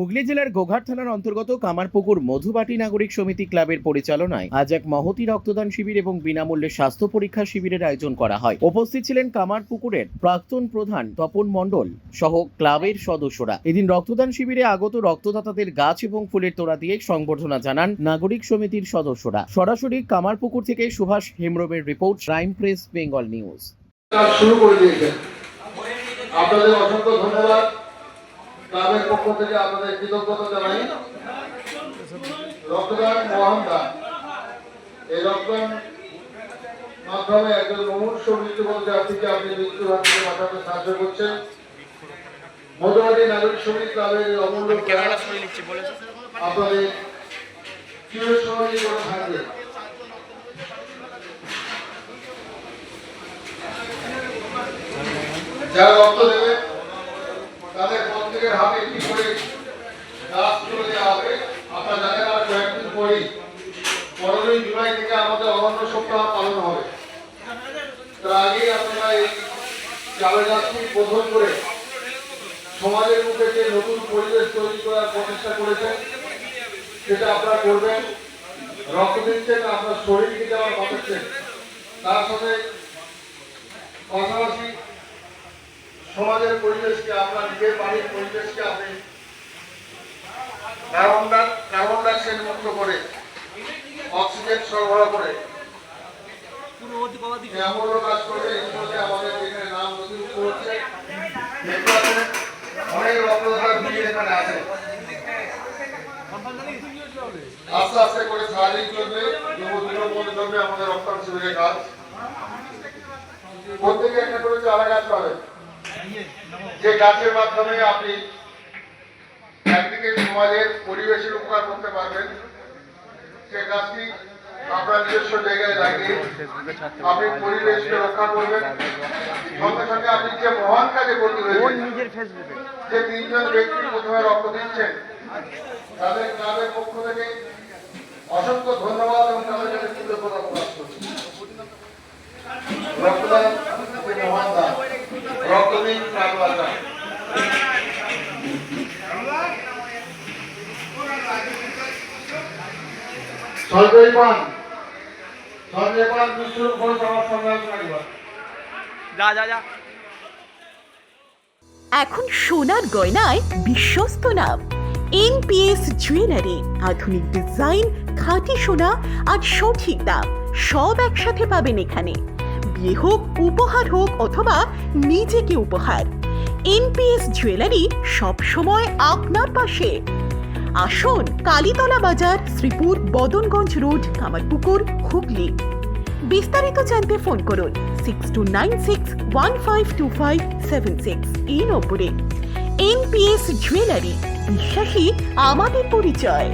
হুগলি জেলার গোঘাট থানার অন্তর্গত কামারপুকুর মধুবাটি নাগরিক সমিতি ক্লাবের পরিচালনায় আজ এক মহতী রক্তদান শিবির এবং বিনামূল্যে স্বাস্থ্য পরীক্ষা শিবিরের আয়োজন করা হয়। উপস্থিত ছিলেন কামারপুকুরের প্রাক্তন প্রধান তপন মণ্ডল সহ ক্লাবের সদস্যরা। এদিন রক্তদান শিবিরে আগত রক্তদাতাদের গাছ এবং ফুলের তোড়া দিয়ে সংবর্ধনা জানান নাগরিক সমিতির সদস্যরা। সরাসরি কামারপুকুর থেকে সুভাষ হেমব্রমের রিপোর্ট, প্রাইম প্রেস, বেঙ্গল নিউজ। শুরু করে দিয়েছেন, আপনাদের অসংখ্য ধন্যবাদ। ক্লাবের পক্ষ থেকে আপনাদের কৃতজ্ঞতা জানাই। রক্তদান মহান দান। এই রক্তদান মাধ্যমে একজন মুমূর্ষু মৃত্যুবরণ যাত্রীকে আপনি মৃত্যুর হাত থেকে বাঁচাতে সাহায্য করছেন। মধুবাটি নাগরিক সমিতি ক্লাবের অমূল্য আপনাদের চিরস্মরণীয় করে থাকবে। যারা রক্ত দেবে তাদের প্রত্যেকের হাতে একটি করে গাছ তুলে দেওয়া হবে। আপনারা জানেন আর কয়েকদিন পরেই 15 জুলাই থেকে আমাদের অনন্য সপ্তাহ পালন হবে। তার আগেই আপনারা এই চালের গাছটি বোধন করে সমাজের মধ্যে যে নতুন পরিবেশ তৈরি করার প্রচেষ্টা করেছেন সেটা আপনারা করবেন। রক্ত দিচ্ছেন, আপনার শরীরকে যেমন বাঁচাচ্ছেন, তার সাথে পাশাপাশি সমাজের পরিবেশকে, আপনার নিজের বাড়ির পরিবেশকে আপনি কার্বন ডাইঅক্সাইড মুক্ত করে অক্সিজেন সরবরাহ করে এমনও কাজ করবে। ইতিমধ্যে আমাদের এখানে নাম নথিভুক্ত হচ্ছে। অনেক রক্তদাতা ভিড় এখানে আছে। আস্তে আস্তে করে সারাদিন চলবে, দিনের মধ্যে চলবে আমাদের রক্তদান শিবিরের কাজ। প্রত্যেকে একটা করে চারা গাছ পাবেন, যে গাছের মাধ্যমে আপনি একদিকে সমাজের পরিবেশের উপকার করতে পারবেন। সে গাছটি আপনার নিজস্ব জায়গায় লাগিয়ে আপনি পরিবেশকে রক্ষা করবেন। সঙ্গে সঙ্গে আপনি যে মহান কাজে করতে হয়েছে, যে 3 জন ব্যক্তি প্রথমে রক্ত দিচ্ছেন, তাদের ক্লাবের পক্ষ থেকে অসংখ্য ধন্যবাদ এবং তাদের কাছে কৃতজ্ঞতা প্রকাশ করছি। রক্তদান মহান দান। রক্ত দিন, প্রাণ বাঁচান। সরকারি পান দুষ্টুর কোনো সবার সঙ্গে যা এখন সোনার গয়নায় বিশ্বস্ত নাম এনপিএস জুয়েলারি। আধুনিক ডিজাইন, খাঁটি সোনা আর সঠিক দাম সব একসাথে পাবেন এখানে। বিয়ে হোক, উপহার হোক অথবা নিজেকে উপহার, এনপিএস জুয়েলারি সব সময় আপনার পাশে। আসুন, কালীতলা বাজার, শ্রীপুর, বদনগঞ্জ রোড, কামারপুকুর, হুগলি। বিস্তারিত জানতে ফোন করুন 6296152576 এই নম্বরে। এনপিএস জুয়েলারি, বিশ্বাসী আমাদের পরিচয়।